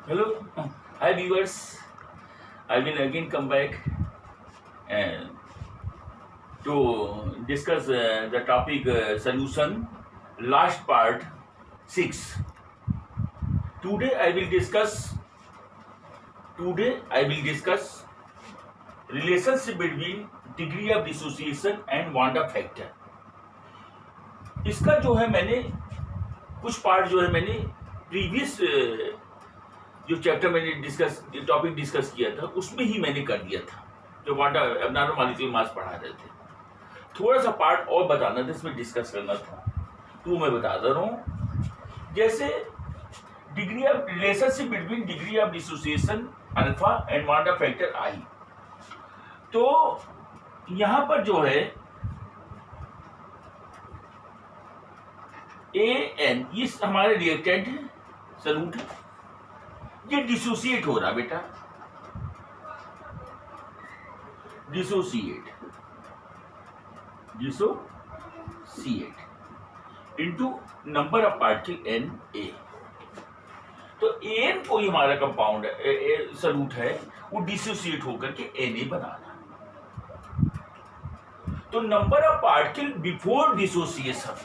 Hello, hi viewers. I will again come back and to discuss the topic solution, last part 6. Today I will discuss. Today I will discuss relationship between degree of dissociation and Wanda factor. इसका जो है मैंने कुछ part जो है मैंने previous जो chapter मैंने टॉपिक डिस्कस किया था उसमें ही मैंने कर दिया था, जो वांडा एबनॉर्मल मॉलिक्यूलर मास पढ़ा रहे थे। थोड़ा सा पार्ट और बताना था, इसमें डिस्कस करना था, तो मैं बता दे रहा हूँ। जैसे degree of relationship between degree of dissociation alpha and Wanda factor I, तो यहां पर जो है ए एन ये हमारे रिएक्टेंट है, सॉल्यूट है, ये डिसोसिएट हो रहा बेटा, dissociate into number of particle n a. तो एन कोई हमारा कंपाउंड है, सॉल्यूट है, वो डिसोसिएट होकर के एन ए बना रहा। तो number of particle before dissociation,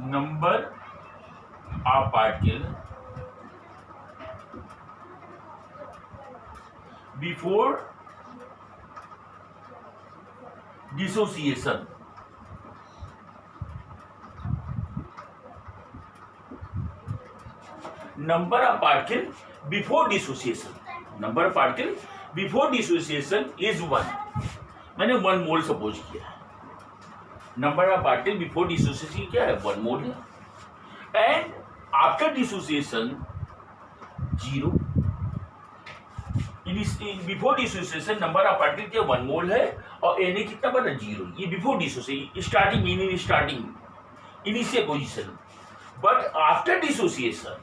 number of particle before dissociation, number of particle before dissociation, number of particle before dissociation is 1। मैंने 1 मोल सपोज किया है। Number of particle before dissociation क्या है? 1 मोल है। And after dissociation 0। Before dissociation number of particle क्या 1 मोल है और N A कितना बना? 0। ये before dissociation, starting meaning starting, initial position. But after dissociation,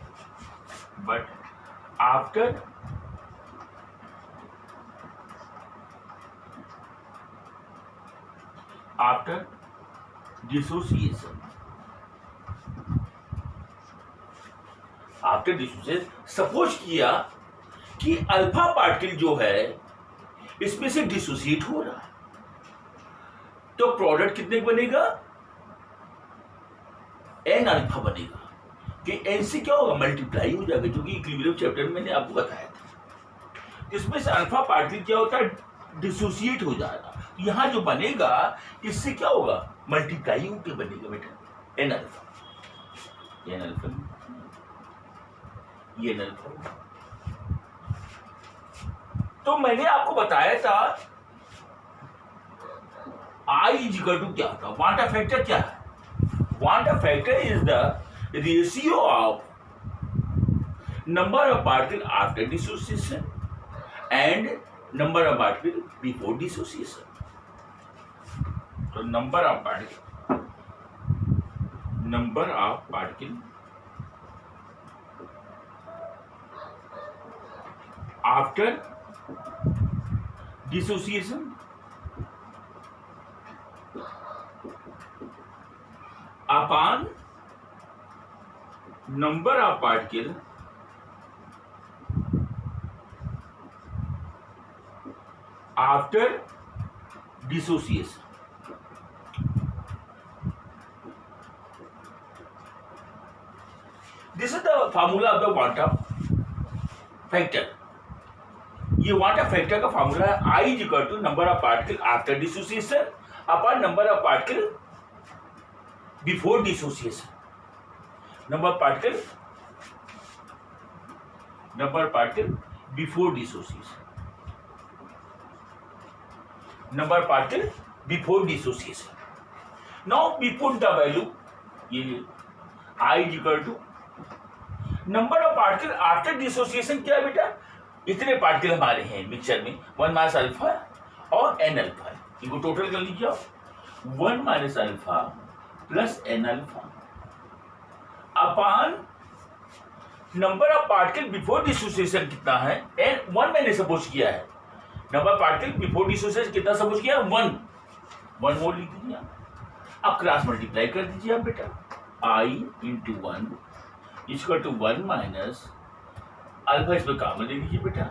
after dissociation, after dissociation suppose किया कि अल्फा पार्टिकल जो है इसमें से डिसोसिएट हो रहा है, तो प्रोडक्ट कितने बनेगा? एन अल्फा बनेगा। कि एन से क्या होगा? मल्टीप्लाई हो जाएगा, जो कि इक्विलिब्रियम चैप्टर में मैंने आपको बताया था। इसमें से अल्फा पार्टिकल क्या होता है? डिसोसिएट हो जाएगा। यहां जो बनेगा इससे क्या होगा? मल्टीप्लाई होकर बनेगा बेटा एन अल्फा, एन अल्फा, ये एन अल्फा। तो मैंने आपको बताया था आई इज इक्वल टू क्या होता है? वांडा फैक्टर क्या है? Van't Hoff factor is the ratio of number of particle after dissociation and number of particle before dissociation. तो number of particle after dissociation upon number of particle after dissociation. This is the formula of the van't Hoff factor. ये van't Hoff factor का formula है i is equal to number of particle after dissociation upon number of particle before dissociation. Number particle before dissociation, number particle before dissociation. Now we put the value, ये i is equal to number of particle after dissociation क्या है बेटा? इतने particle हमारे हैं mixture में, 1 minus alpha और n alpha, इनको टोटल कर लीजिए आप। 1 minus alpha plus n alpha upon number of particle before dissociation कितना है? एन 1 मैंने सपोज किया है। नंबर पार्टिकल बिफोर डिसोसिएशन कितना सपोज किया? 1 मोल लिख दीजिए। अब क्रॉस मल्टीप्लाई कर दीजिए आप बेटा, i into 1 equal to 1 minus alpha, इसमें कॉमन ले लीजिए बेटा,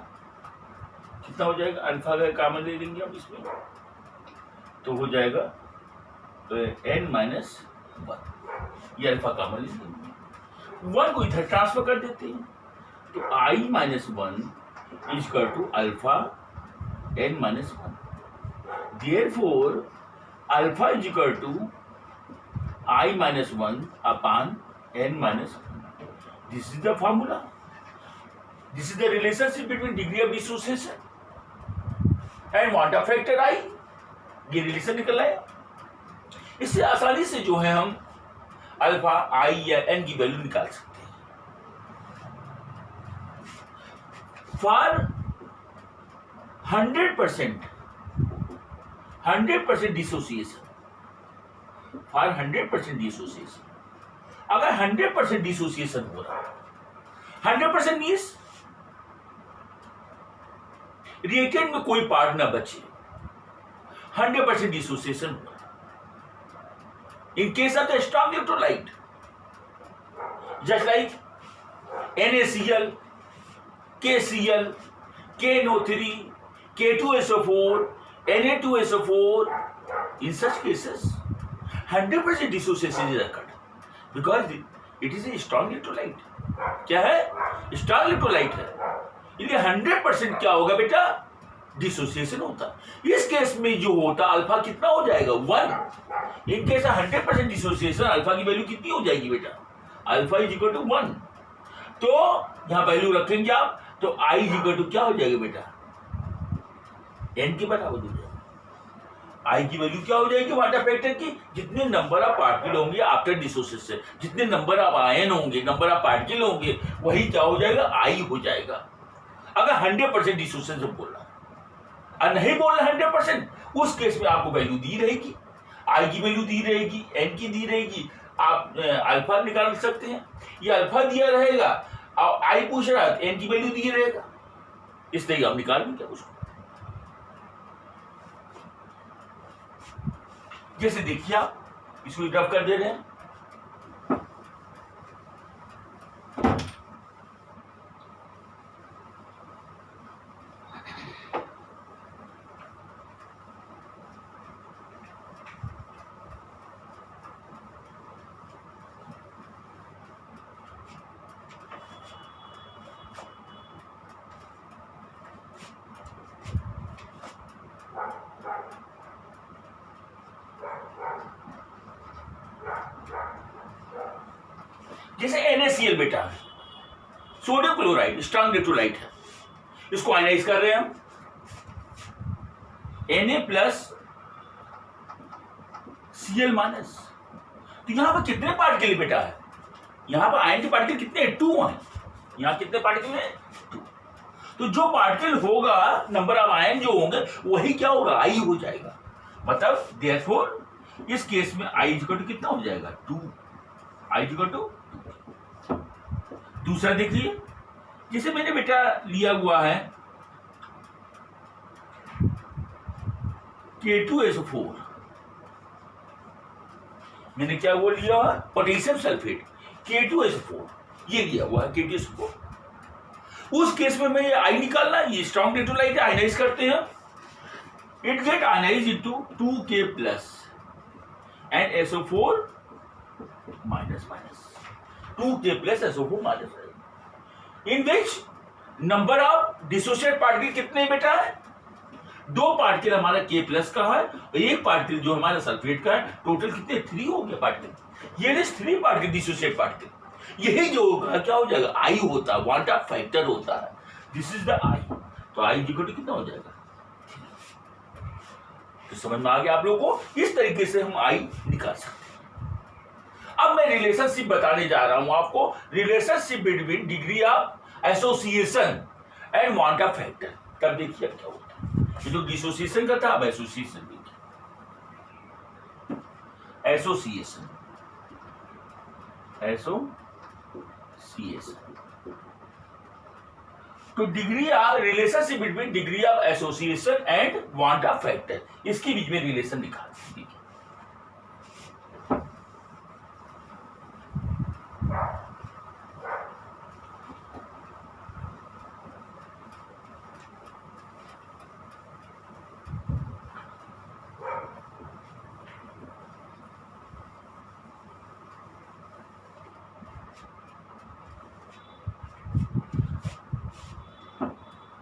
कितना हो जाएगा, अल्फा का कॉमन ले लेंगे आप इसमें, तो हो जाएगा n माइनस 1, ये अल्फा कॉमन ले लेंगे, 1 को इधर ट्रांसफर कर देते हैं, तो i minus 1 equal to alpha n minus 1, therefore alpha is equal to i minus 1 upon n minus 1. This is the formula, this is the relationship between degree of dissociation and quantum factor i. ये relation निकल आया. इससे आसानी से जो है हम alpha, i या n की वैल्यू निकाल सकते हैं. फॉर 100% डिसोसिएशन, फॉर 100% डिसोसिएशन, अगर 100% डिसोसिएशन हो रहा है, 100% मीन्स रिएक्टेंट में कोई पार्ट ना बचे, 100% डिसोसिएशन हो रहा है. In case of the strong electrolyte, just like NaCl, KCl, KNO3, K2SO4, Na2SO4, in such cases 100% dissociation is occurred because it is a strong electrolyte. क्या है? स्ट्रॉन्ग इलेक्ट्रोलाइट है, इसलिए 100% क्या होगा बेटा, डिसोसिएशन होता. इस केस में जो होता अल्फा कितना हो जाएगा, 1. इन केस 100% डिसोसिएशन, अल्फा की वैल्यू कितनी हो जाएगी बेटा, अल्फा इज इक्वल टू 1. तो यहां वैल्यू रखेंगे आप, तो i इज इक्वल टू क्या हो जाएगा बेटा, n के बराबर हो जाएगा. i की वैल्यू क्या हो जाएगी क्वांटम फैक्टर की, जितने नंबर ऑफ पार्टिकल होंगे आफ्टर डिसोसिएशन, जितने नंबर ऑफ आयन होंगे, नंबर ऑफ पार्टिकल होंगे, वही क्या हो जाएगा, i हो जाएगा. अगर 100% डिसोसिएशन बोल रहा है और नहीं बोल रहा 100%, उस केस में आपको वैल्यू दी रहेगी, i की वैल्यू दी रहेगी, n की दी रहेगी, आप अल्फा निकाल सकते हैं. ये अल्फा दिया रहेगा और i पूछ रहा है, n की वैल्यू दिए रहेगा, इस तरीके हम निकाल लेंगे उसको. जैसे देखिए आप इसको रफ कर दे रहे हैं, जैसे NaCl बेटा है, सोडियम क्लोराइड स्ट्रॉन्ग इलेक्ट्रोलाइट है, इसको आयनाइज कर रहे हैं हम, Na प्लस Cl माइनस. तो यहां पर कितने पार्टिकल बेटा है, यहां पर आयन के पार्टिकल कितने हैं, 2 हैं. यहां कितने पार्टिकल हैं, 2. तो जो पार्टिकल होगा, नंबर ऑफ आयन जो होंगे, वही क्या होगा, i हो जाएगा. मतलब देयरफॉर इस केस में i इक्वल टू कितना हो जाएगा, 2. i equal to. दूसरा देखिए, जैसे मैंने बेटा लिया हुआ है K2SO4, मैंने क्या वो लिया हुआ, पोटेशियम सल्फेट K2SO4, ये लिया हुआ है K2SO4. उस केस में मैं ये आई निकालना, ये स्ट्रॉन्ग इलेक्ट्रोलाइट आयनाइज करते हैं, it get ionize into 2K plus and SO4 minus minus, 2K plus SO4 minus, in which number of dissociate particle कितने बेटा है, 2 पार्टिकल हमारा K प्लस का है और 1 पार्टिकल जो हमारा सल्फेट का है. टोटल कितने, 3 हो गए पार्टिकल. ये 3 पार्टिकल डिसोसिएट पार्टिकल, यही जो होगा क्या हो जाएगा, I होता है, क्वांटम फैक्टर होता है. This is the I. तो I इक्वल टू कितना हो जाएगा, तो समझ में आ गया आप लोगों को. इस तरीके से हम I निकाल सकते हैं. अब मैं रिलेशनशिप बताने जा रहा हूं आपको, relationship between degree of association and quantum factor. तब देखिए क्या होता है, ये जो डिसोसिएशन का था, अब एसोसिएशन देखिए, एसोसिएशन, एसोसिएशन. तो degree of relationship between degree of association and quantum factor, इसके बीच में रिलेशन दिखा दीजिए.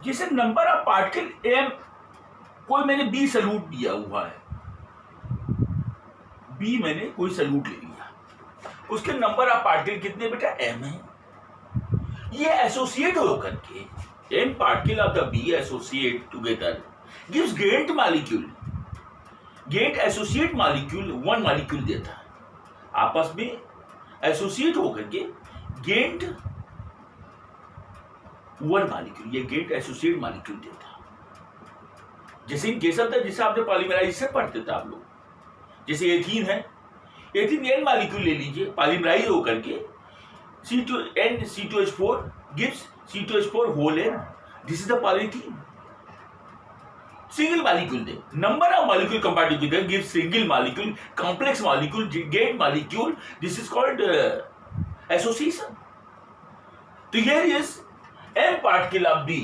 जैसे नंबर ऑफ पार्टिकल एम, कोई मैंने बी सल्यूट दिया हुआ है, बी मैंने कोई सल्यूट ले लिया, उसके नंबर ऑफ पार्टिकल कितने बेटा एम है। ये एसोसिएट होकर के m particle of the B associate together gives gate molecule, gate associate molecule one molecule देता है, आपस में एसोसिएट होकर के गेट वन मॉलिक्यूल, ये गेट एसोसिएट मॉलिक्यूल देता है। जैसे इन केस ऑफ जिसे आपने पॉलीमराइजेशन पढ़ते थे आप लोग, जैसे एथीन है, एथीन एन मॉलिक्यूल ले लीजिए, पॉलीमराइज होकर के C2H4 gives C2H4 whole n, this is the polyethene, single molecule they, number of molecule combined together gives single molecule, complex molecule, gate molecule, this is called association. So here is n particle of B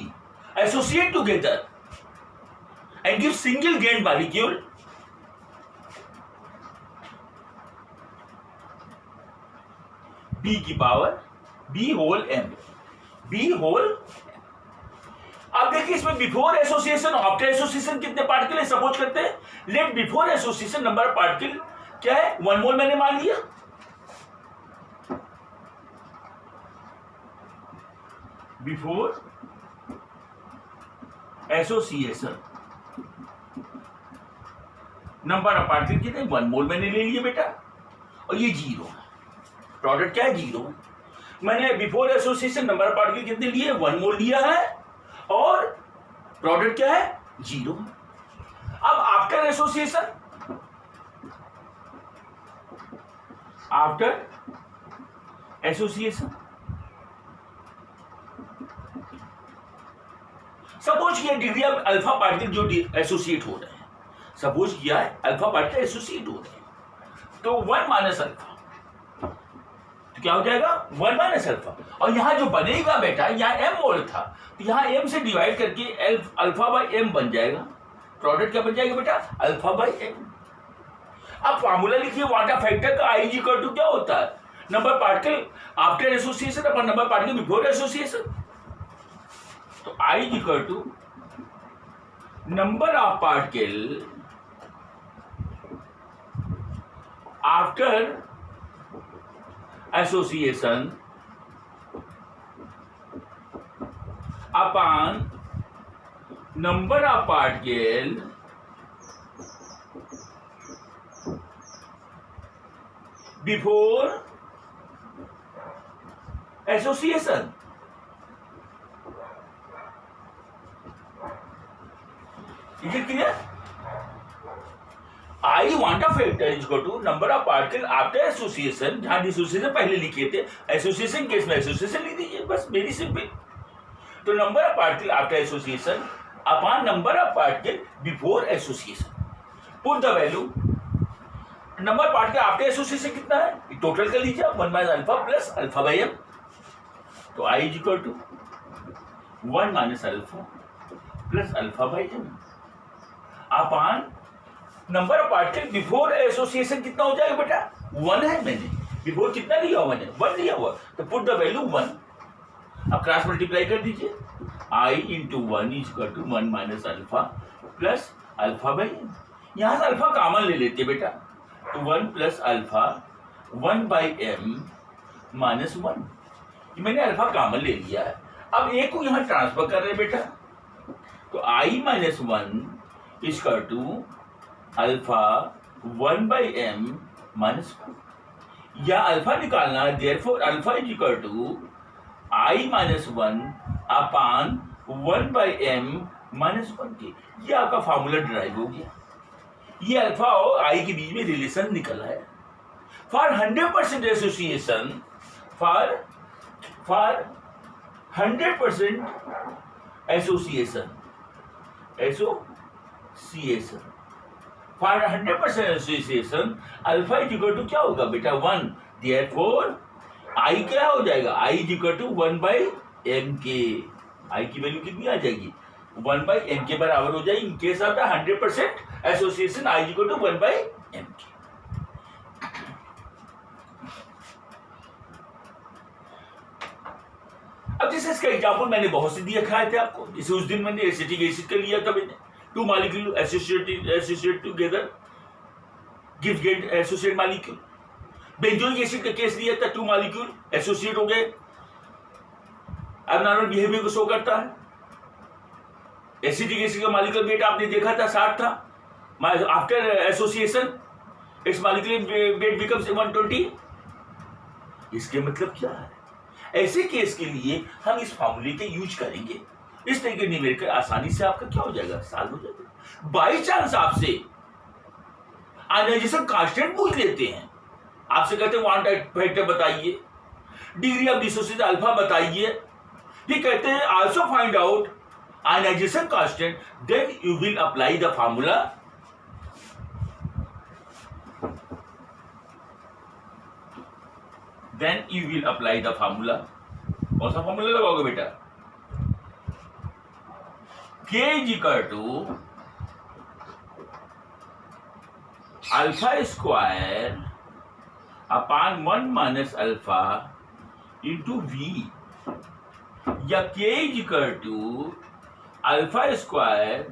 associate together and give single gate molecule, B की power B whole M, B whole. अब देखिए इसमें before association after association कितने particle है, suppose करते हैं let before association number of particle क्या है, 1 मोल मैंने मान लिया, before association number of particle कितने, 1 मोल मैंने ले लिया बेटा, और ये 0 है, प्रोडक्ट क्या है 0। मैंने before association number of particle कितने लिए, 1 मोल लिया है, और प्रोडक्ट क्या है 0। अब after association, after association suppose किया डिग्री ऑफ अल्फा पार्टिकल जो एसोसिएट हो रहे हैं, सपोज किया है अल्फा पार्टिकल एसोसिएट हो रहे हैं, तो 1 माइनस अल्फा, तो क्या हो जाएगा 1 माइनस अल्फा, और यहां जो बनेगा बेटा, यहां m मोल था, तो यहां m से डिवाइड करके अल्फा बाई m बन जाएगा, प्रोडक्ट क्या बन जाएगा बेटा अल्फा बाई m। अब फॉर्मूला लिखिए वाटा फैक्टर का, आई इक्वल टू क्या होता है, number particle after association upon number particle before association, तो i equal to number of particle after association upon number of particle before association. Is it clear? I van't Hoff factor is equal to number of particle after association, जहां association पहले लिखे थे, association case में association लिख दीजिए, बस very simple. तो number of particle after association upon number of particle before association, put the value, number particle after association कितना है, टोटल कर लीजिए 1 minus alpha plus alpha by m, तो i is equal to 1 minus alpha plus alpha by m upon number of particle before association कितना हो जाएगा बेटा 1 है, मैंने बिफोर कितना लिया हुआ, मैंने 1 लिया हुआ, तो पुट द वैल्यू 1, अब क्रॉस मल्टीप्लाई कर दीजिए, i into 1 is equal to 1 minus alpha plus alpha by m, यहां से अल्फा कॉमन ले लेते बेटा, तो 1 plus alpha 1 by m minus 1, मैंने अल्फा कॉमन ले लिया है। अब ए को यहां ट्रांसफर कर रहे बेटा, तो i minus 1 is equal to alpha 1 by m minus 1, या अल्फा निकालना है, therefore alpha is equal to i minus 1 upon 1 by m minus 1 के, ये आपका फॉर्मूला ड्राइव हो गया, ये अल्फा और आई के बीच में रिलेशन निकला है। For 100% association, for 100% association, for 100% association alpha is equal to क्या होगा बेटा 1, देयरफॉर आई क्या हो जाएगा, i is equal to 1 by m के, आई की वैल्यू कितनी आ जाएगी 1 बाई m के बराबर हो जाएगी in case of the 100% association, i is equal to 1 by m के। अब जैसे इसका एग्जाम्पल मैंने बहुत से दिए खाए थे आपको, जैसे उस दिन मैंने एसिटिक एसिड का लिया था मैंने, 2 molecule associate together gives gate associate molecule. Benzoic acid का केस लिया था, 2 मॉलिक्यूल एसोसिएट हो गए, एबनॉर्मल बिहेवियर को शो करता है। एसिटिक एसिड का मॉलिक्यूलर वेट आपने देखा था 60 था, after association it's molecular weight becomes 120। इसके मतलब क्या है? ऐसे केस के लिए हम इस फॉर्मूले के यूज करेंगे, इस तरीके न्यूमेरिकल आसानी से आपका क्या हो जाएगा, सॉल्व हो जाएगा। बाई चांस आपसे आयोनाइजेशन कांस्टेंट पूछ लेते हैं, आपसे कहते हैं क्वांटम फैक्टर बताइए, डिग्री ऑफ डिसोसिएशन अल्फा बताइए, ये कहते हैं also find out ionization constant, then you will apply the formula then you will apply the formula। कौन सा फॉर्मूला लगाओगे बेटा? K is equal to alpha square upon 1 minus alpha into v, या K is equal to alpha square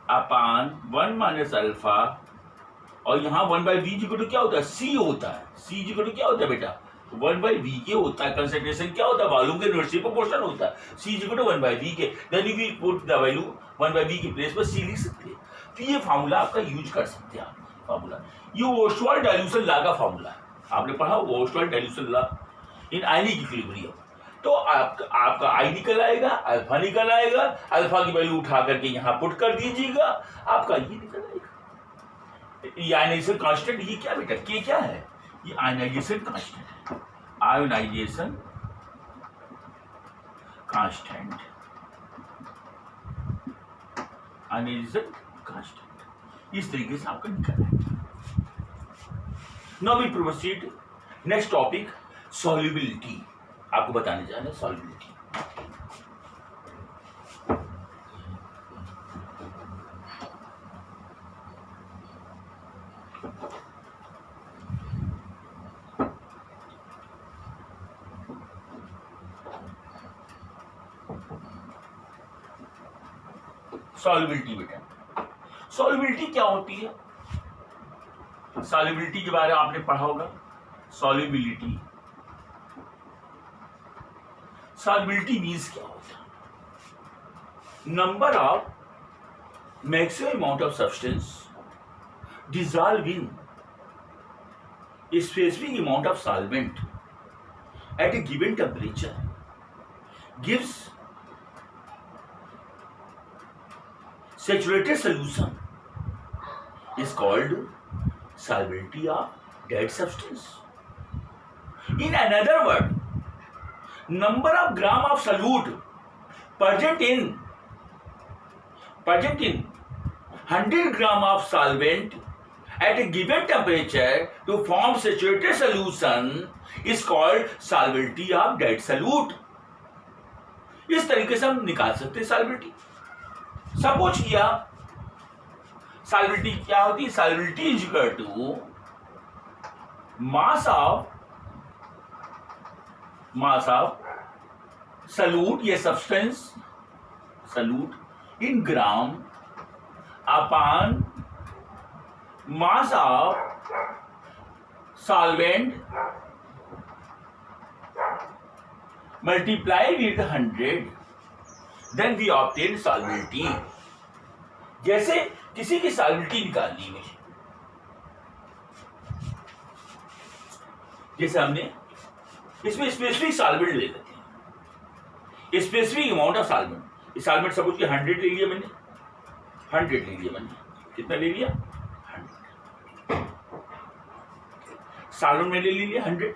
upon 1 minus alpha, और यहां 1/v equal to क्या होता है, C होता है। C इक्वल टू क्या होता है बेटा, 1/v के होता है। कंसंट्रेशन क्या होता है, वॉल्यूम के इनवर्सली प्रोपोर्शनल होता है। C इक्वल टू 1/v के, then you will put the value 1/v की प्लेस पर C लिख सकते हैं। तो ये फार्मूला आपका यूज कर सकते हैं आप। फार्मूला ये ओस्वाल्ड डाइल्यूशन लॉ का फार्मूला है, आपने पढ़ा Oswald dilution law in ionic equilibrium. तो आपका आई निकल आएगा, अल्फा निकल आएगा, अल्फा की वैल्यू उठा करके यहाँ पुट कर दीजिएगा, आपका ये निकल आएगा। ये आयनाइजेशन कांस्टेंट, ये क्या बेटा, के क्या है, ये आयनाइजेशन कांस्टेंट है। आयोनाइजेशन कांस्टेंट, आयोनाइजेशन कांस्टेंट इस तरीके से आपका निकल आएगा। Now we proceed next topic, solubility. आपको बताने जा रहे हैं सॉल्युबिलिटी। सॉल्युबिलिटी बेटा, सॉल्युबिलिटी क्या होती है? सॉल्युबिलिटी के बारे में आपने पढ़ा होगा। सॉल्युबिलिटी, सॉल्युबिलिटी मींस क्या होता है? Number of maximum amount of substance dissolve in specific amount of solvent eight A given temperature gives saturated solution is called solubility of dead substance. In another word, number of gram of solute present in 100 gram of solvent at a given temperature to form saturated solution is called solubility of dead solute। इस तरीके से हम निकाल सकते हैं solubility. Suppose किया solubility क्या होती है, solubility is equal to mass of solute, ये substance solute in gram upon mass of solvent multiply with 100, then we obtain solubility. जैसे किसी की सॉल्युबिलिटी निकालनी है, जैसे हमने इसमें स्पेसिफिक सॉल्वेंट ले लेते हैं, specific amount of solvent. Solvent suppose कि 100 ले लिया मैंने, 100 ले लिया मैंने, कितना ले लिया 100, सॉल्वेंट मैंने ले लिया 100।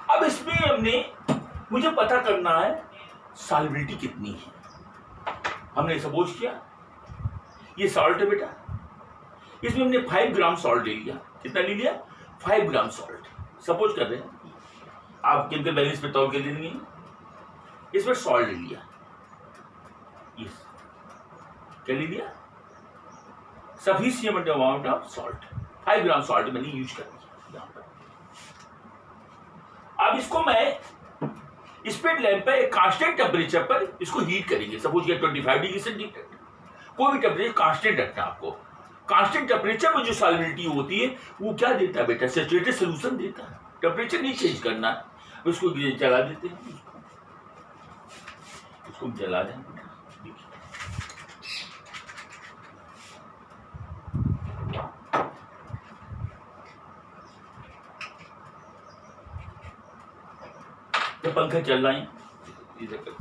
अब इसमें मुझे पता करना है सॉल्युबिलिटी कितनी है। हमने सपोज किया ये सॉल्ट है बेटा, इसमें हमने 5 ग्राम सॉल्ट ले लिया। कितना ले लिया, 5 ग्राम सॉल्ट। सपोज कर रहे हैं आप केमिकल बैलेंस पे तौल के ले लेंगे, इसमें सॉल्ट ले लिया, यस क्या ले लिया, sufficient amount of salt, 5 gram salt मैंने यूज कर लिया यहाँ पर। अब इसको मैं स्पिरिट लैंप पे एक कांस्टेंट टेम्परेचर पर इसको हीट करेंगे। सपोज ये 25 डिग्री सेंटीग्रेड, कोई भी टेम्परेचर कांस्टेंट रखना है आपको। कांस्टेंट टेम्परेचर में जो सॉल्युबिलिटी होती है वो क्या देता है बेटा, सैचुरेटेड सॉल्यूशन देता है। टेम्परेचर नहीं चेंज करना है, उसको जला देते हैं, इसको जला दें। तो पंखा चल रहा है इधर कर।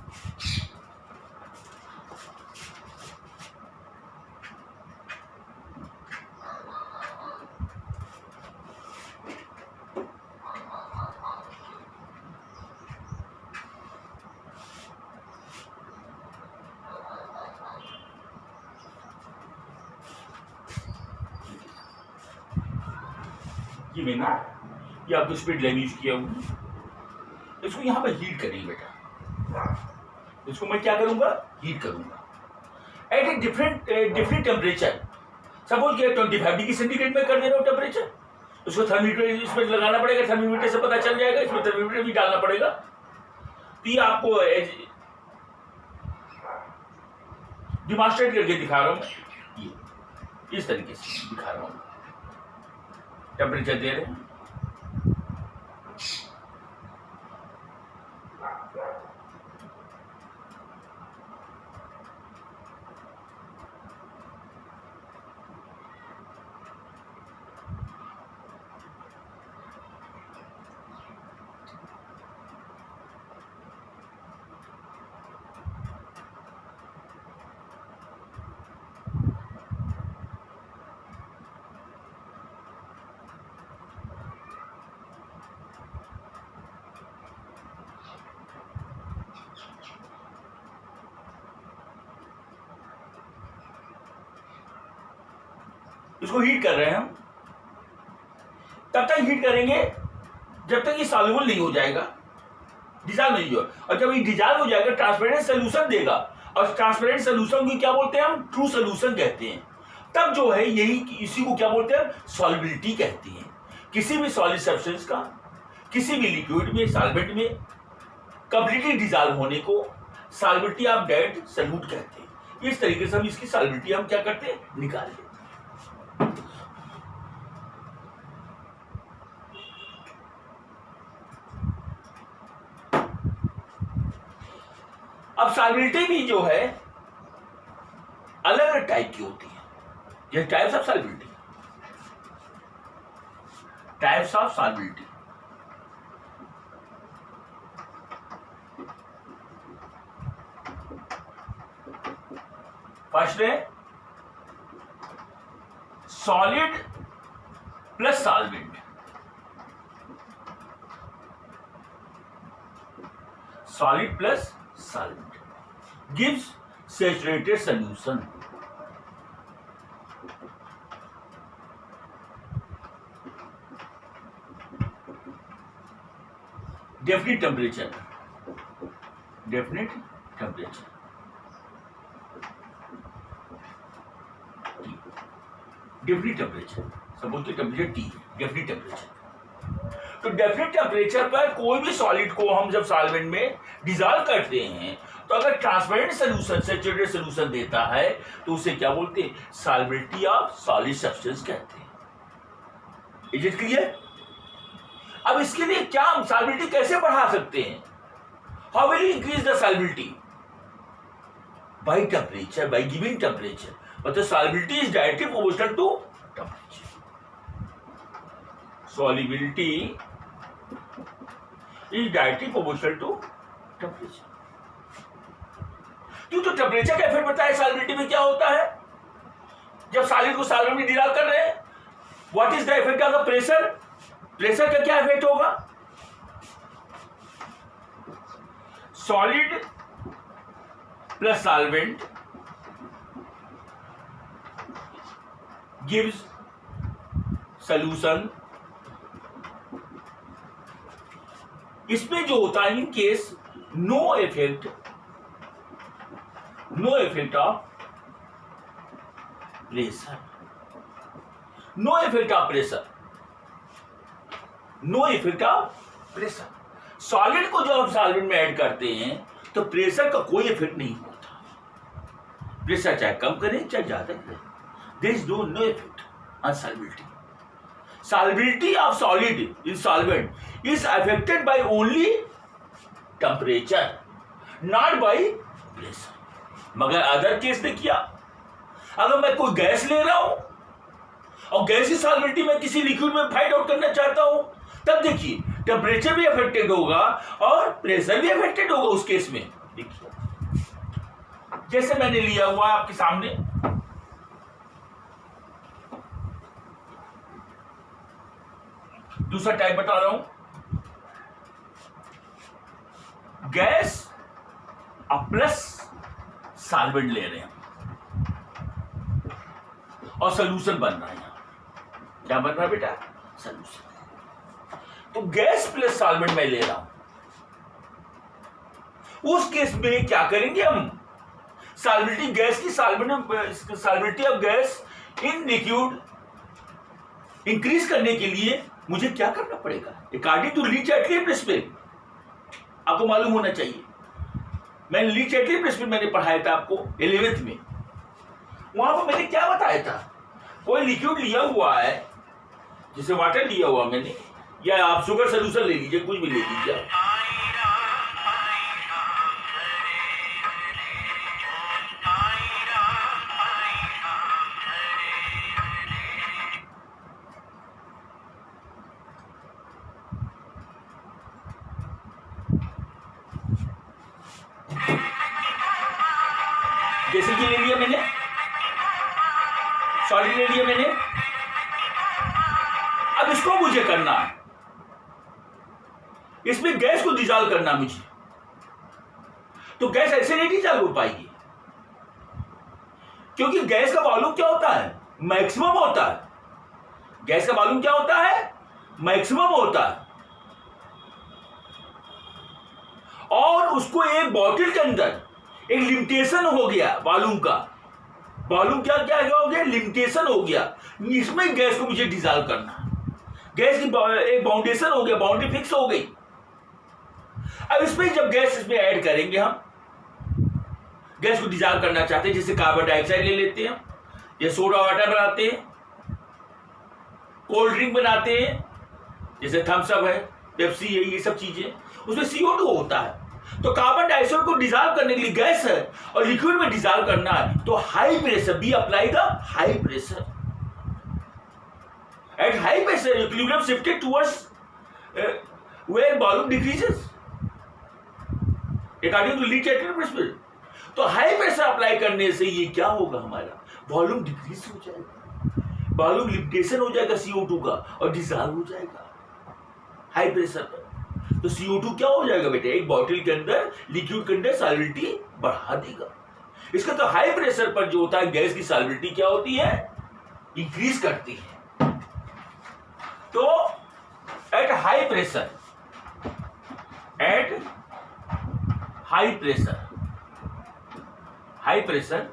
ये मैंने ये आपको स्पीड लैंप यूज किया हूँ, इसको यहाँ पर हीट करेंगे बेटा। इसको मैं क्या करूंगा, हीट करूंगा at a different temperature. Suppose कि 25 डिग्री सेंटीग्रेड में कर दे रहा हूँ टेम्परेचर, उसको थर्मीमीटर इसमें लगाना पड़ेगा, थर्मीमीटर से पता चल जाएगा, इसमें थर्मीमीटर भी डालना पड़ेगा। तो ये आपको डिमॉन्स्ट्रेट करके दिखा रहा हूँ मैं, ये इस तरीके से दिखा रहा हूँ। टेम्परेचर दे रहे हैं, इसको हीट कर रहे हैं हम। तब तक हीट करेंगे जब तक ये सॉल्युबल नहीं हो जाएगा, डिजॉल्व नहीं हो। और जब ये डिजॉल्व हो जाएगा ट्रांसपेरेंट सोल्यूशन देगा, और ट्रांसपेरेंट सोल्यूशन को क्या बोलते हैं हम, ट्रू सोल्यूशन कहते हैं। तब जो है यही इसी को क्या बोलते हैं, सॉल्युबिलिटी कहते हैं। किसी भी सॉलिड सब्सटेंस का किसी भी लिक्विड में, सॉल्वेंट में कंप्लीटली डिजॉल्व होने को सॉल्युबिलिटी ऑफ डेड सॉल्यूट कहते हैं। इस तरीके से हम इसकी सॉल्युबिलिटी हम क्या करते हैं, निकाल लेते हैं। अब सॉल्युबिलिटी भी जो है अलग अलग टाइप की होती है। ये types of solubility, types of solubility. First है solid plus solvent. Solid plus solvent gives saturated solution. Definite temperature, definite temperature, definite temperature। Suppose कि टेम्परेचर T है, डेफिनिट टेम्परेचर। तो डेफिनिट टेम्परेचर पर कोई भी सॉलिड को हम जब सॉल्वेंट में डिसॉल्व करते हैं, तो अगर ट्रांसपेरेंट सोल्यूशन, सैचुरेटेड सोल्यूशन देता है, तो उसे क्या बोलते हैं, सॉल्युबिलिटी ऑफ सॉलिड सब्सटेंस कहते हैं। Is it clear? अब इसके लिए क्या हम सॉल्युबिलिटी कैसे बढ़ा सकते हैं? How will you increase the solubility? By temperature, by giving temperature. मतलब solubility is directly proportional to temperature. Solubility is directly proportional to temperature. क्यों? तो टेम्परेचर का इफेक्ट पता है सॉल्युबिलिटी में क्या होता है। जब सॉलिड को सॉल्वेंट में डिसॉल्व कर रहे हैं, what is the effect of the pressure? Pressure का क्या इफेक्ट होगा? Solid plus solvent gives solution. इसमें जो होता है, in case no effect of pressure, no effect of pressure, no effect of pressure. Solid को जो हम सॉल्वेंट में ऐड करते हैं तो प्रेशर का कोई इफेक्ट नहीं होता। प्रेशर चाहे कम करें चाहे ज्यादा करें, there is no effect on solubility. Solubility of solid in solvent is affected by only temperature, not by pressure. मगर अदर केस देखिए, अगर मैं कोई गैस ले रहा हूं और गैस की सॉल्बिलिटी में किसी लिक्विड में फाइंड आउट करना चाहता हूं, तब देखिए टेम्परेचर भी अफेक्टेड होगा और प्रेशर भी अफेक्टेड होगा उस केस में। देखिए जैसे मैंने लिया हुआ आपके सामने, दूसरा टाइप बता रहा हूं, गैस और प्लस सॉल्वेंट ले रहे हैं और सोल्यूशन बन रहा है। क्या बन रहा है बेटा? सोल्यूशन। तो गैस प्लस सॉल्वेंट मैं ले रहा हूं, उस केस में क्या करेंगे हम? सॉल्बिलिटी गैस की solubility of gas in liquid increase करने के लिए मुझे क्या करना पड़ेगा? According to Le Chatelier principle, आपको मालूम होना चाहिए। मैंने ली चैटली प्रिंसिपल मैंने पढ़ाया था आपको 11th में। वहां पर मैंने क्या बताया था? कोई लिक्विड लिया हुआ है, जैसे वाटर लिया हुआ मैंने, या आप शुगर सोल्यूशन ले लीजिए, कुछ भी ले लीजिए, जैसे कि ले लिया मैंने, सॉलिड ले लिया मैंने। अब इसको मुझे करना है, इसमें गैस को डिसॉल्व करना मुझे। तो गैस ऐसे नहीं डिसॉल्व हो पाएगी, क्योंकि गैस का वॉल्यूम क्या होता है? मैक्सिमम होता है। गैस का वॉल्यूम क्या होता है? मैक्सिमम होता है। और उसको एक बॉटल के अंदर एक लिमिटेशन हो गया वॉल्यूम का। वॉल्यूम क्या क्या हो गया? लिमिटेशन हो गया। इसमें गैस को मुझे डिसॉल्व करना है। गैस की एक बाउंडेशन हो गया, बाउंड्री फिक्स हो गई। अब इसमें जब गैस इसमें ऐड करेंगे, हम गैस को डिसॉल्व करना चाहते हैं, जैसे कार्बन डाइऑक्साइड ले लेते हैं, या सोडा वाटर बनाते हैं, कोल्ड ड्रिंक बनाते हैं, जैसे थम्स अप है, पेप्सी है, ये सब चीजें, उसमें CO2 होता है। तो कार्बन डाइऑक्साइड को डिसॉल्व करने के लिए गैस है और लिक्विड में डिसॉल्व करना है, तो high pressure, be apply the high pressure. At high pressure equilibrium shifted towards where volume decreases according to Le Chatelier principle. तो हाई प्रेशर अप्लाई करने से ये क्या होगा? हमारा वॉल्यूम डिक्रीज हो जाएगा, वॉल्यूम लिमिटेशन हो जाएगा CO2 का और डिसॉल्व हो जाएगा हाई प्रेशर पर। तो CO2 क्या हो जाएगा बेटे? एक बॉटल के अंदर लिक्विड के अंदर सॉल्बिलिटी बढ़ा देगा। इसका तो हाई प्रेशर पर जो होता है गैस की सॉल्बिलिटी क्या होती है? इंक्रीज करती है। तो at high pressure, at high pressure, high pressure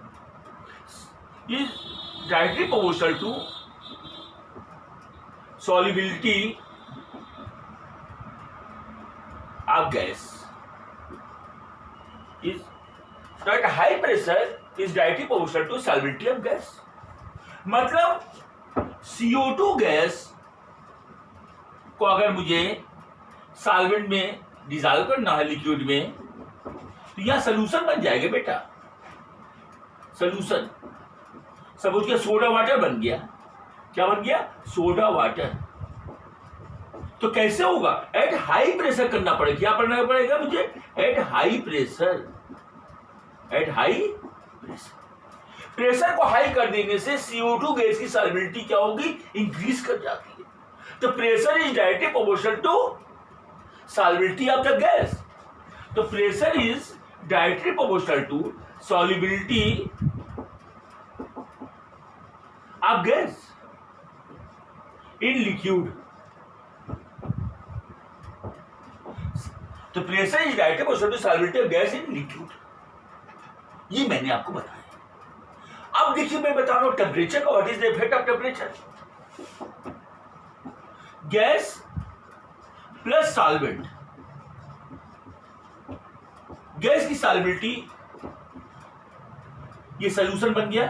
is directly proportional to solubility of gas is at high pressure is directly proportional to solubility of gas। मतलब CO2 गैस को अगर मुझे सॉल्वेंट में डिसॉल्व करना है लिक्विड में, तो यहां सोल्यूशन बन जाएगा बेटा। सोल्यूशन सपोज किया सोडा वाटर बन गया। क्या बन गया? Soda water. तो कैसे होगा? एट हाई प्रेशर करना पड़ेगा। क्या करना पड़ेगा मुझे? Eight high pressure, at high pressure. Pressure को हाई कर देने से CO2 गैस की सॉल्बिलिटी क्या होगी? इंक्रीज कर जाती है। तो pressure is directly proportional to solubility of the gas. तो pressure is directly proportional to solubility of gas in liquid. तो pressure is directly proportional to solubility of gas in liquid. ये मैंने आपको बताया। अब देखिए मैं बता रहा हूं टेम्परेचर का। What is the effect of temperature? Gas plus solvent gas की सॉल्युबिलिटी, ये सोल्यूशन बन गया।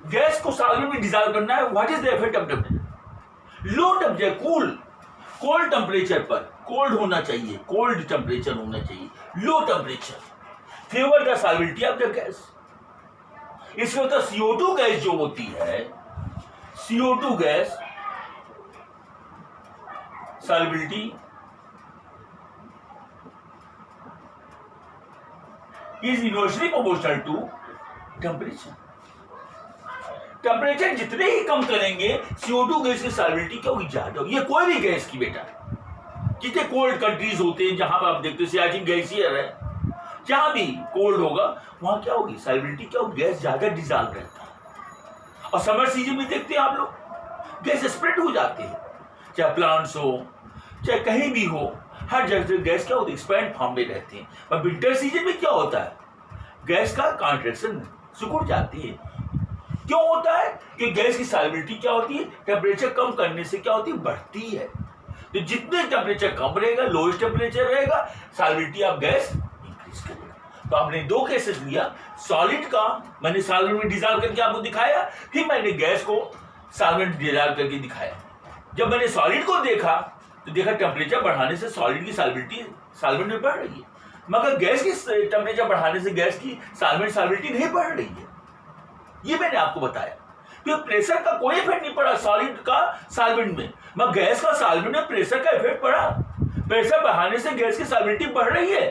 गैस को सॉल्वेंट में डिसॉल्व करना है। What is the effect of temperature? Low temperature, cold temperature पर, कोल्ड होना चाहिए, कोल्ड टेम्परेचर होना चाहिए, low temperature favour the solubility of the gas. इसमें होता CO2 गैस जो होती है, CO2 gas solubility is inversely proportional to temperature. Temperature जितने ही कम करेंगे CO2 गैस की सॉल्वेबिलिटी क्या होगी? ज्यादा होगी। ये कोई भी गैस की बेटा, जितने कोल्ड कंट्रीज होते हैं जहां पर आप देखते हो सियाचिन ग्लेशियर है, जहां भी कोल्ड होगा वहां क्या होगी? सॉल्वेबिलिटी क्या होगी? गैस ज्यादा डिसॉल्व रहता है। और समर सीजन में देखते हैं आप लोग, गैस स्प्रेड हो जाती है, चाहे प्लांट्स हो चाहे कहीं भी हो, हर जगह गैस क्या होती है? एक्सपैंड फॉर्म में रहती है। और विंटर सीजन में क्या होता है? गैस का कॉन्ट्रैक्शन सिकुड़ जाती है। क्यों होता है? कि गैस की सॉल्वेबिलिटी क्या होती है? टेम्परेचर कम करने से क्या होती है? बढ़ती है। तो जितने टेम्परेचर कम रहेगा, लोएस्ट टेम्परेचर रहेगा, सॉल्वेबिलिटी ऑफ गैस इंक्रीज करेगा। तो आपने दो केसेस लिया, सॉलिड का मैंने सॉल्वेंट में डिसॉल्व करके आपको दिखाया, फिर मैंने गैस को सॉल्वेंट डिसॉल्व करके दिखाया। जब मैंने सॉलिड को देखा तो देखा टेम्परेचर बढ़ाने से सॉलिड की सॉल्वेबिलिटी सॉल्वेंट में बढ़ रही है, मगर गैस की टेम्परेचर बढ़ाने से गैस की सॉल्वेबिलिटी नहीं बढ़ रही है। ये मैंने आपको बताया। तो प्रेशर का कोई इफेक्ट नहीं पड़ा सॉलिड का सॉल्वेंट में, मगर गैस का सॉल्वेंट में प्रेशर का इफेक्ट पड़ा। प्रेशर बढ़ाने से गैस की सॉल्वेबिलिटी बढ़ रही है।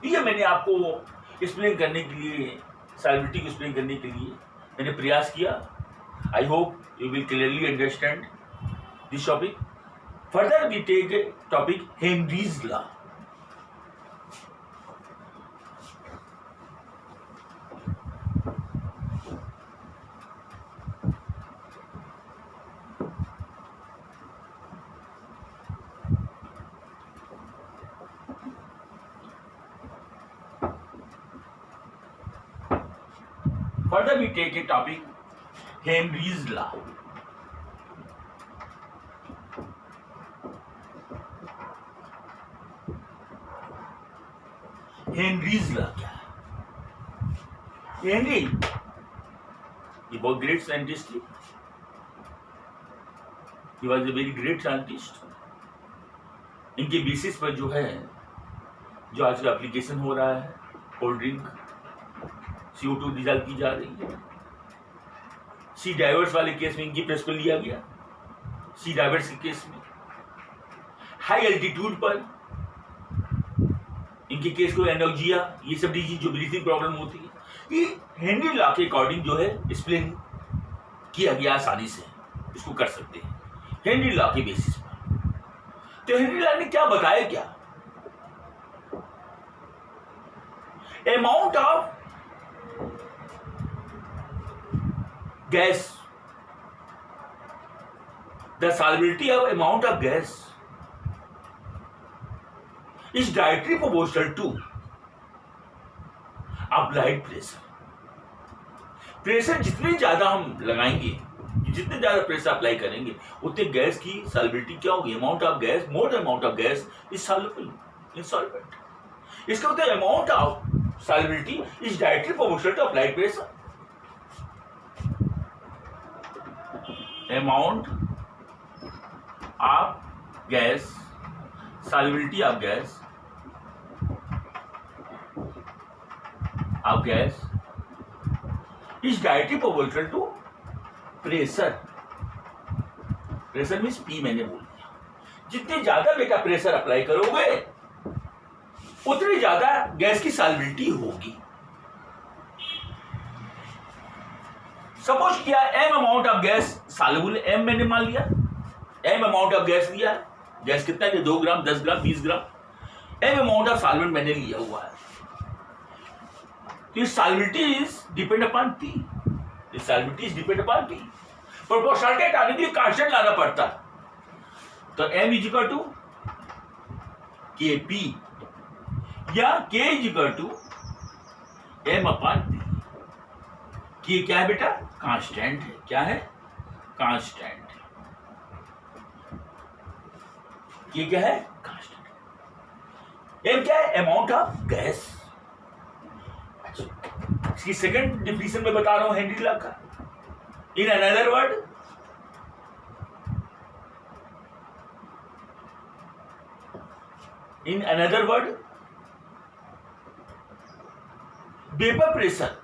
ये मैंने आपको एक्सप्लेन करने के लिए, सॉल्वेबिलिटी को एक्सप्लेन करने के लिए मैंने प्रयास किया। I hope you will clearly understand this topic. Further we take a topic Henry's law. Further we take a topic, Henry's law. Henry's law क्या है? हेनरी ये बहुत ग्रेट साइंटिस्ट थी। He was a very great scientist. इनके basis पर जो है, जो आज का एप्लीकेशन हो रहा है, कोल्ड ड्रिंक CO2 डिसॉल्व की जा रही है। सी डाइवर्स वाले केस में इनकी प्रिंसिपल लिया गया। सी डाइवर्स के केस में हाई एल्टीट्यूड पर इनके केस को एनोक्सिया, ये सब डिजीज जो ब्रीथिंग प्रॉब्लम होती है, ये हेनरी लॉ के अकॉर्डिंग जो है एक्सप्लेन किया गया। आसानी से इसको कर सकते हैं हेनरी लॉ के बेसिस पर। तो हेनरी लॉ ने क्या बताया? क्या amount of gas, the solubility of amount of gas is directly proportional to applied pressure. Pressure जितने ज्यादा हम लगाएंगे, जितने ज्यादा प्रेशर अप्लाई करेंगे, उतने गैस की सॉल्युबिलिटी क्या होगी? Amount of gas, more the amount of gas is soluble in solvent. इसका मतलब amount of solubility is directly proportional to applied pressure. amount of gas, solubility of gas is directly proportional to pressure. Pressure means P मैंने बोल दिया। जितने ज्यादा बेटा pressure apply करोगे उतनी ज्यादा गैस की सॉल्युबिलिटी होगी। सपोज किया m amount of gas soluble, m मैंने मान लिया, m अमाउंट ऑफ गैस लिया। गैस कितना है? 2 gram, 10 gram, 20 gram. m amount of solvent मैंने लिया हुआ है। तो solubility is depend upon P। Solubility is depend upon P। Proportionality आने के लिए कांस्टेंट लाना पड़ता है। तो m is equal to Kp या K is equal to m upon P। कि क्या है बेटा? कांस्टेंट है। क्या है? कांस्टेंट। ये क्या है? कांस्टेंट। एम क्या है? Amount of gas. इसकी सेकंड डिफिनेशन में बता रहा हूं हेनरी लॉ का। In another word, vapour pressure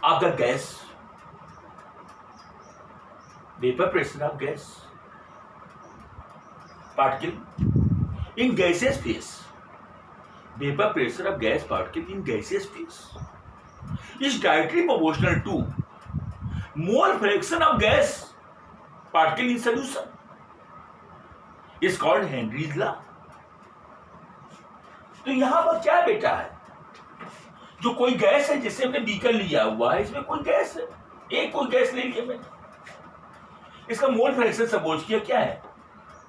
of the gas, vapour pressure of gas particle in gaseous face, vapour pressure of gas particle in gaseous face is directly proportional to mole fraction of gas particle in solution, is called Henry's law। तो यहां पर क्या बेटा है? जो कोई gas है जिससे हमने बीकर लिया हुआ है, इसमें कोई गैस है, एक कोई गैस ले लिया मैंने, इसका मोल फ्रैक्शन सपोज किया क्या है,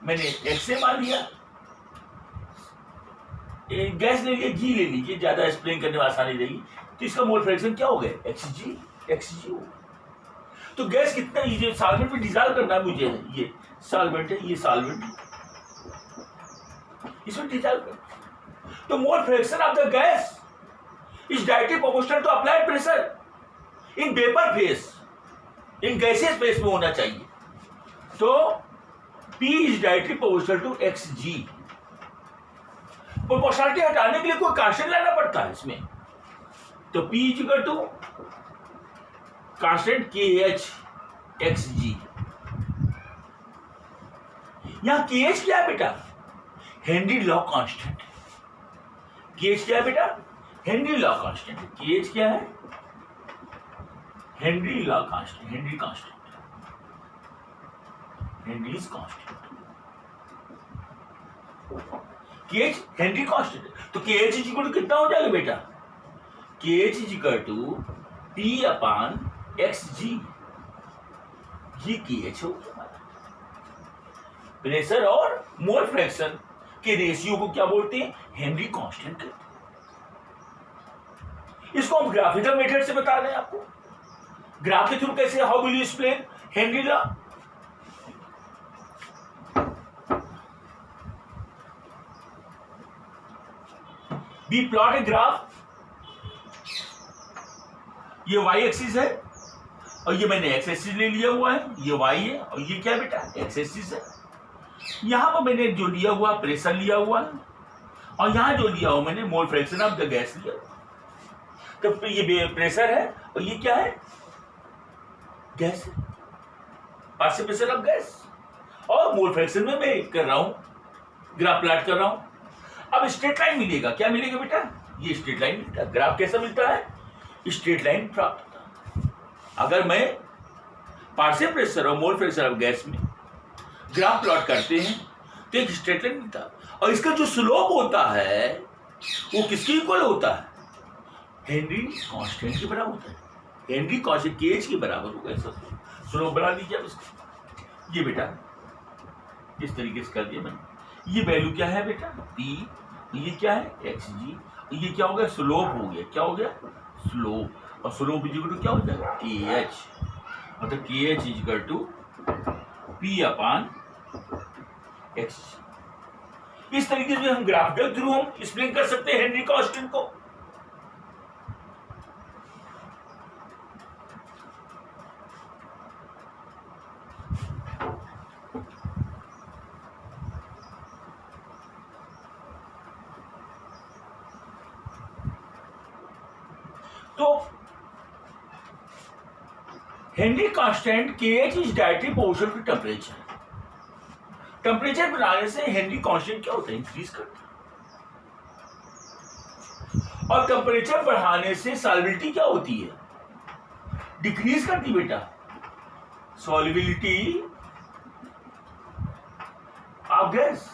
मैंने एक्स से मान लिया, गैस ले लिया, घी ले लीजिए, ज्यादा एक्सप्लेन करने में आसानी रहेगी। तो इसका मोल फ्रैक्शन क्या हो गया? एक्सजी हो। तो गैस कितना, ये सॉल्वेंट में डिसॉल्व करना है मुझे, ये सॉल्वेंट है, ये सॉल्वेंट इसमें डिसॉल्व करना। तो mole fraction of the gas is directly proportional to applied pressure in vapour phase, in gaseous phase में होना चाहिए। तो P is directly proportional to xg। Proportionality हटाने के लिए कोई कांस्टेंट लाना पड़ता है इसमें, तो P is equal to constant KH xg। यहां KH क्या है बेटा? Henry law constant. KH क्या है बेटा? Henry law constant. KH क्या है? Henry law constant, Henry constant, Henry's constant. KH Henry constant, तो KH इज इक्वल टू कितना हो जाएगा बेटा? KH is equal to P upon xg। ये KH हो गया हमारा। प्रेशर और मोल फ्रैक्शन के रेशियो को क्या बोलते हैं? हेनरी कांस्टेंट कहते हैं। इसको हम ग्राफिकल मेथड से बता रहे हैं आपको। ग्राफ के थ्रू कैसे, how will you explain Henry law? We plot a graph, ये वाई एक्सिस है और ये मैंने एक्स एक्सिस ले लिया हुआ है, ये वाई है और ये क्या बेटा? एक्स एक्सिस है। यहां पर मैंने जो लिया हुआ प्रेशर लिया हुआ है और यहां जो लिया हुआ मैंने मोल फ्रैक्शन ऑफ द गैस लिया हुआ। तो ये प्रेशर है और ये क्या है? गैस है, पार्शियल प्रेशर ऑफ गैस, और मोल फ्रैक्शन में मैं कर रहा हूं, ग्राफ प्लॉट कर रहा हूं। अब स्ट्रेट लाइन मिलेगा, क्या मिलेगा बेटा? ये स्ट्रेट लाइन मिलता है। ग्राफ कैसा मिलता है? स्ट्रेट लाइन प्राप्त होता है। अगर मैं पार्शियल प्रेशर और मोल प्रेशर ऑफ गैस में ग्राफ प्लॉट करते हैं तो एक स्ट्रेट लाइन मिलता है, और इसका जो स्लोप होता है वो किसके इक्वल होता है? हेनरी कांस्टेंट के बराबर होता है। हेनरी कांस्टेंट KH के बराबर होगा। ऐसा स्लोप बना लीजिए आप इसका। ये बेटा इस तरीके से कर दिया मैंने। ये वैल्यू क्या है बेटा? P, ये क्या है? xg, ये क्या हो गया? स्लोप हो गया। क्या हो गया? स्लोप। और स्लोप इज इक्वल टू क्या हो जाएगा? KH, मतलब KH is equal to P upon x। इस तरीके से हम ग्राफिकल थ्रू हम एक्सप्लेन कर सकते हैं हेनरी कांस्टेंट को। तो Henry constant KH is directly proportional to temperature. Temperature बढ़ाने से हेनरी कांस्टेंट क्या होता है? इंक्रीज करता है। और टेम्परेचर बढ़ाने से सॉल्युबिलिटी क्या होती है? डिक्रीज करती बेटा। Solubility of gas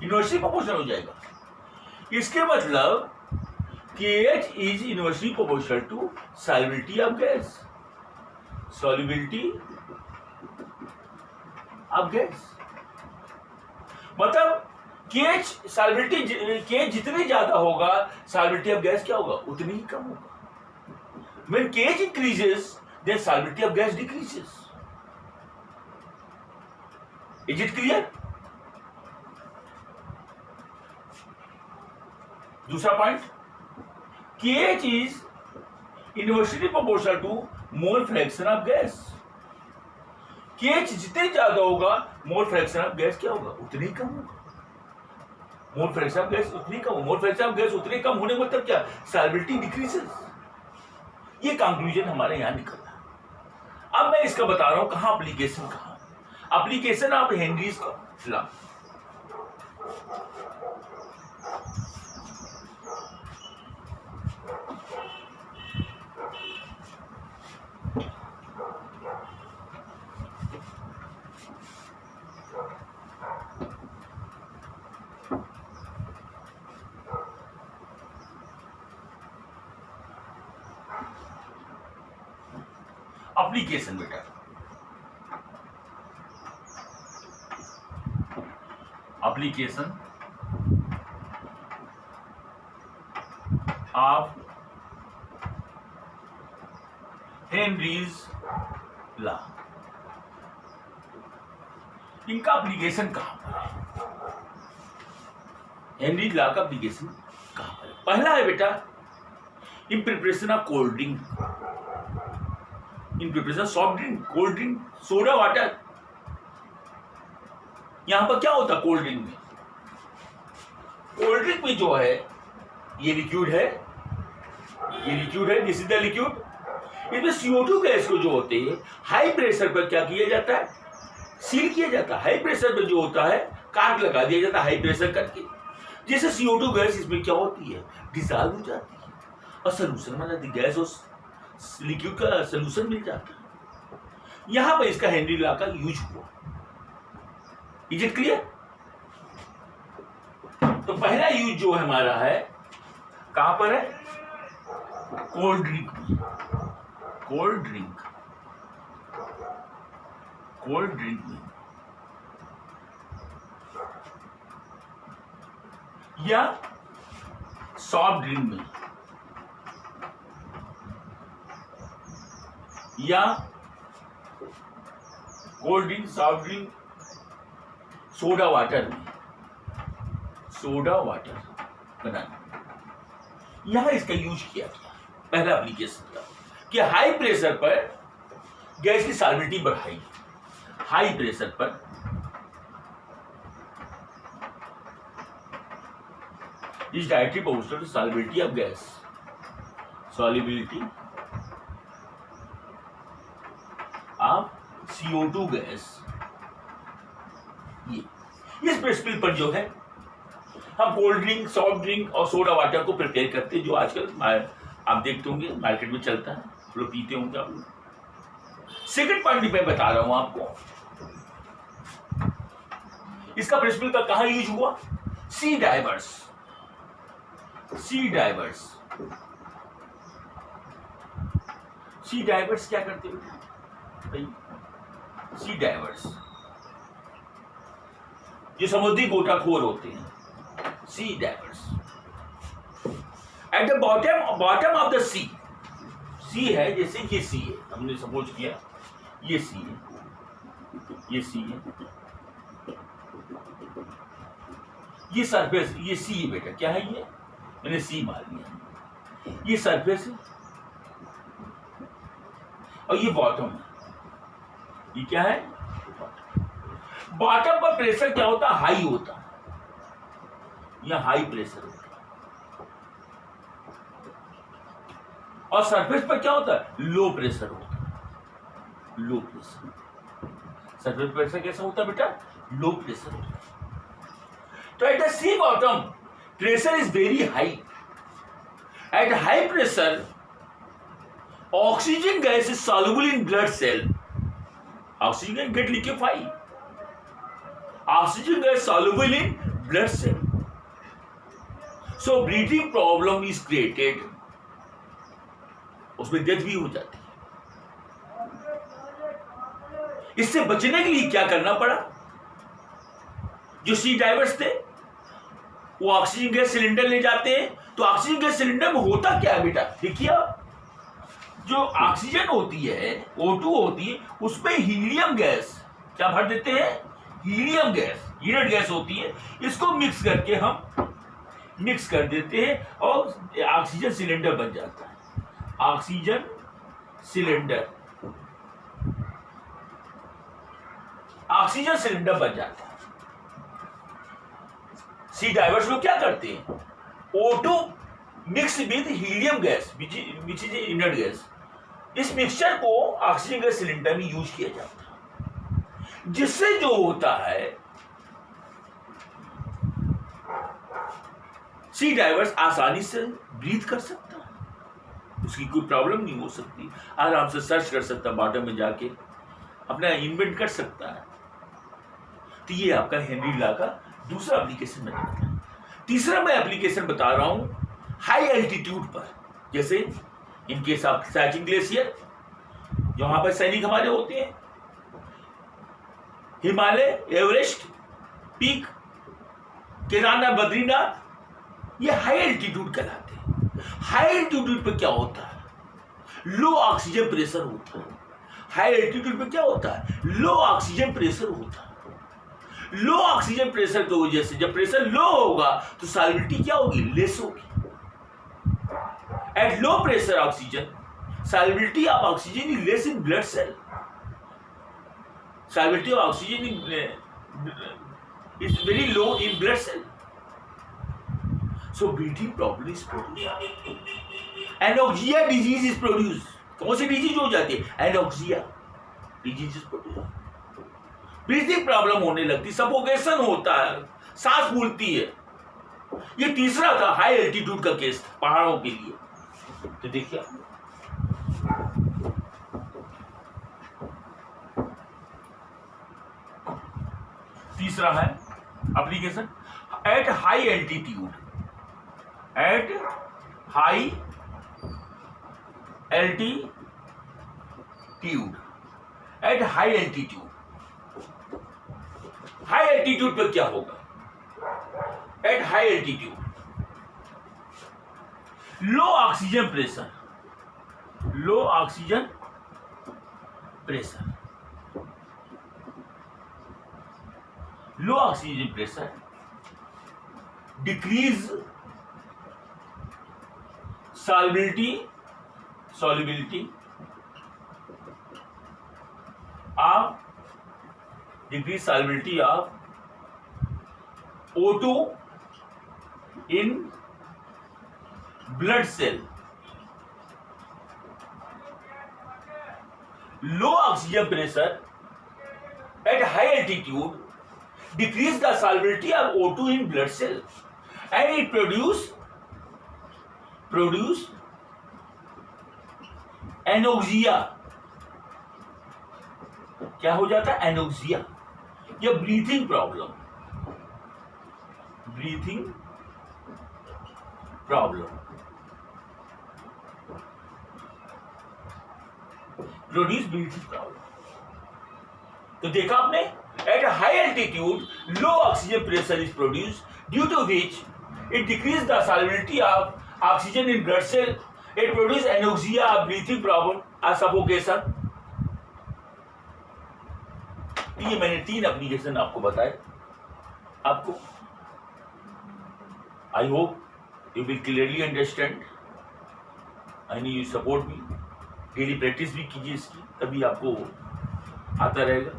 inversely proportional हो जाएगा। इसके मतलब KH is inversely proportional to solubility of gas, solubility of gas। मतलब KH solubility, KH जितने ज्यादा होगा solubility of gas क्या होगा? उतनी ही कम होगा। When KH increases, then solubility of gas decreases। Is it clear? दूसरा point, KH is inversely proportional to mole fraction of gas. KH जितने ज्यादा होगा मोल फ्रैक्शन ऑफ गैस क्या होगा, उतने ही कम होगा। मोल फ्रैक्शन ऑफ गैस उतनी कम, मोल फ्रैक्शन ऑफ गैस उतने कम होने का मतलब क्या, सॉल्युबिलिटी डिक्रीजेस। ये कंक्लूजन हमारे यहां निकल रहा है। अब मैं इसका बता रहा हूं कहां एप्लीकेशन, कहां application of Henry's law. Application बेटा, एप्लीकेशन ऑफ हेनरीज लॉ। इनका एप्लीकेशन कहां पर है, हेनरीज लॉ का एप्लीकेशन कहां पर है? पहला है बेटा in preparation of cold drink, in preparation soft drink, cold drink, soda water. यहां पर क्या होता है कोल्ड ड्रिंक में, कोल्ड ड्रिंक में जो है ये लिक्विड है, ये लिक्विड है, दिस इज द लिक्विड। इसमें CO2 गैस को जो होते हैं हाई प्रेशर पर क्या किया जाता है, सील किया जाता है। हाई प्रेशर पर जो होता है कार्क लगा दिया जाता है हाई प्रेशर करके, जिससे CO2 गैस इसमें क्या होती है, डिसॉल्व हो जाती है और सोल्यूशन बन जाती है, गैस और लिक्विड का सोल्यूशन मिल जाता है। यहां पर इसका हेनरी लॉ का यूज हुआ। Is it clear? तो पहला यूज जो हमारा है कहां पर है, कोल्ड ड्रिंक में, कोल्ड ड्रिंक, कोल्ड ड्रिंक में या सॉफ्ट ड्रिंक में या cold drink, soft drink, soda water में, सोडा वाटर बनाना, यहां इसका यूज किया गया। पहला एप्लीकेशन था कि हाई प्रेशर पर गैस की सॉल्युबिलिटी बढ़ाई, हाई प्रेशर पर is directly proportional to solubility of gas, solubility of CO2 gas. ये इस प्रिंसिपल पर जो है हम कोल्ड ड्रिंक, सॉफ्ट ड्रिंक और सोडा वाटर को प्रिपेयर करते हैं, जो आजकल आप देखते होंगे मार्केट में चलता है, लोग पीते होंगे आप लोग। सेकंड पॉइंट मैं बता रहा हूं आपको, इसका प्रिंसिपल का कहां यूज हुआ, सी डाइवर्स, सी डाइवर्स। सी डाइवर्स क्या करते हैं, सी डाइवर्स जो समुद्री गोताखोर होते हैं, sea divers at the bottom of the sea. Sea है जैसे ये सी है, हमने सपोज किया ये सी है, ये सी है, ये सरफेस, ये सी है बेटा, क्या है ये, मैंने सी मान लिया, ये सरफेस है और ये बॉटम है, ये क्या है, बॉटम पर प्रेशर क्या होता है, हाई होता है, यह हाई प्रेशर होता है, और सरफेस पर क्या होता है, लो प्रेशर होता है, लो प्रेशर। सरफेस प्रेशर कैसा होता है बेटा, लो प्रेशर होता है। तो at the sea bottom pressure is very high, at high pressure oxygen gas is soluble in blood cell, oxygen get liquefied, oxygen gas soluble in blood cell, so breathing problem is created, उसमें death भी हो जाती है। इससे बचने के लिए क्या करना पड़ा, जो सी डाइवर्स थे वो ऑक्सीजन गैस सिलेंडर ले जाते हैं, तो ऑक्सीजन गैस सिलेंडर में होता क्या है बेटा, देखिए जो ऑक्सीजन होती है O2 होती है, उसमें हीलियम गैस क्या भर देते हैं, हीलियम गैस, हीटेड गैस होती है, इसको मिक्स करके हम मिक्स कर देते हैं और ऑक्सीजन सिलेंडर बन जाता है। ऑक्सीजन सिलेंडर, ऑक्सीजन सिलेंडर बन जाता है। सी डाइवर्स लोग क्या करते हैं, O2 mix with helium gas which is inert gas, इस मिक्सचर को ऑक्सीजन गैस सिलेंडर में यूज किया जाता है, जिससे जो होता है सी डाइवर्स आसानी से ब्रीथ कर सकता है, उसकी कोई प्रॉब्लम नहीं हो सकती, आराम से सर्च कर सकता है, बॉटम में जाके अपना इन्वेंट कर सकता है। तो ये आपका हेनरी ला का दूसरा एप्लीकेशन मैंने बताया। तीसरा मैं एप्लीकेशन बता रहा हूं हाई एल्टीट्यूड पर, जैसे इन केस ऑफ सियाचिन ग्लेशियर, जहां पर सैनिक हमारे होते हैं, हिमालय, एवरेस्ट पीक, केदारनाथ, बद्रीनाथ, ये हाई एल्टीट्यूड कहलाते हैं। हाई एल्टीट्यूड पे क्या होता है, लो ऑक्सीजन प्रेशर होता है। हाई एल्टीट्यूड पे क्या होता है, लो ऑक्सीजन प्रेशर होता है। लो ऑक्सीजन प्रेशर की वजह से जब प्रेशर लो होगा तो सॉल्युबिलिटी क्या होगी, लेस होगी। At low pressure oxygen, solubility of oxygen is less in blood cell. Solubility of oxygen is very low in blood cell. So breathing problem is produced. Anoxia disease is produced. कौन सी disease हो जाती है, anoxia disease is produce. Breathing problem होने लगती, suffocation होता है, सांस फूलती है। ये तीसरा था हाई एल्टीट्यूड का केस था पहाड़ों के लिए। तो देखिए तीसरा है application at high altitude, eight high altitude, eight high altitude. High altitude पे क्या होगा, eight high altitude low oxygen pressure, low oxygen pressure, low oxygen pressure, decrease solubility of decrease solubility of O2 in blood cell. Low oxygen pressure at high altitude decrease the solubility of O2 in blood cell and it produce anoxia. क्या हो जाता है, anoxia या breathing problem, breathing problem produce breathing problem. तो देखा आपने, at high altitude low oxygen pressure is produce due to which it decrease the solubility of oxygen in blood cell, it produce anoxia, breathing problem, suffocation। ये मैंने 3 application आपको बताए। आपको आई hope you will clearly understand, I need you support me, daily practice भी कीजिए इसकी, तभी आपको आता रहेगा।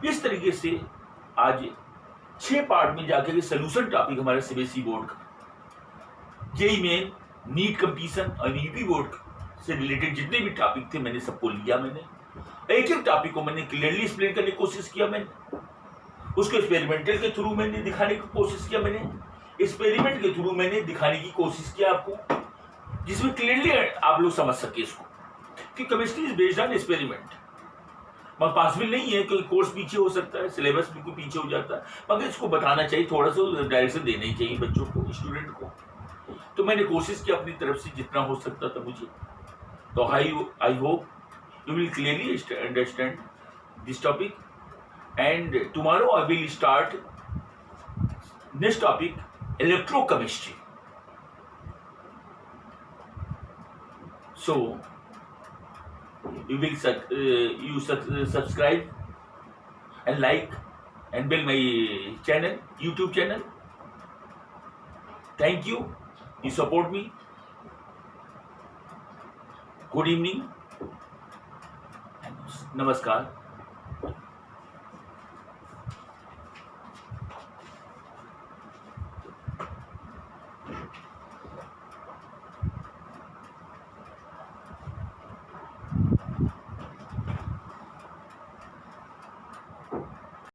इस तरीके से आज 6 पार्ट में जाकर के सोल्यूशन टॉपिक हमारे सीबीएसई बोर्ड का, जेईई मेन, नीट कंपटीशन और यूपी बोर्ड से रिलेटेड जितने भी टॉपिक थे मैंने सबको लिया। मैंने एक एक टॉपिक को मैंने क्लियरली एक्सप्लेन करने की कोशिश किया, मैंने उसको एक्सपेरिमेंटल के थ्रू मैंने दिखाने की कोशिश किया, मैंने एक्सपेरिमेंट के थ्रू मैंने दिखाने की कोशिश किया आपको, जिसमें क्लियरली आप लोग समझ सके इसको कि chemistry is based on experiment. मगर पॉसिबल नहीं है कि कोर्स पीछे हो सकता है, सिलेबस बिल्कुल पीछे हो जाता है, मगर इसको बताना चाहिए, थोड़ा सा डायरेक्शन देना ही चाहिए बच्चों को, स्टूडेंट को। तो मैंने कोशिश की अपनी तरफ से जितना हो सकता था मुझे। तो आई hope you will clearly understand this topic and tomorrow I will start next topic, electrochemistry. So you will subscribe and like and build my channel, YouTube channel. Thank you. You support me. Good evening. Namaskar.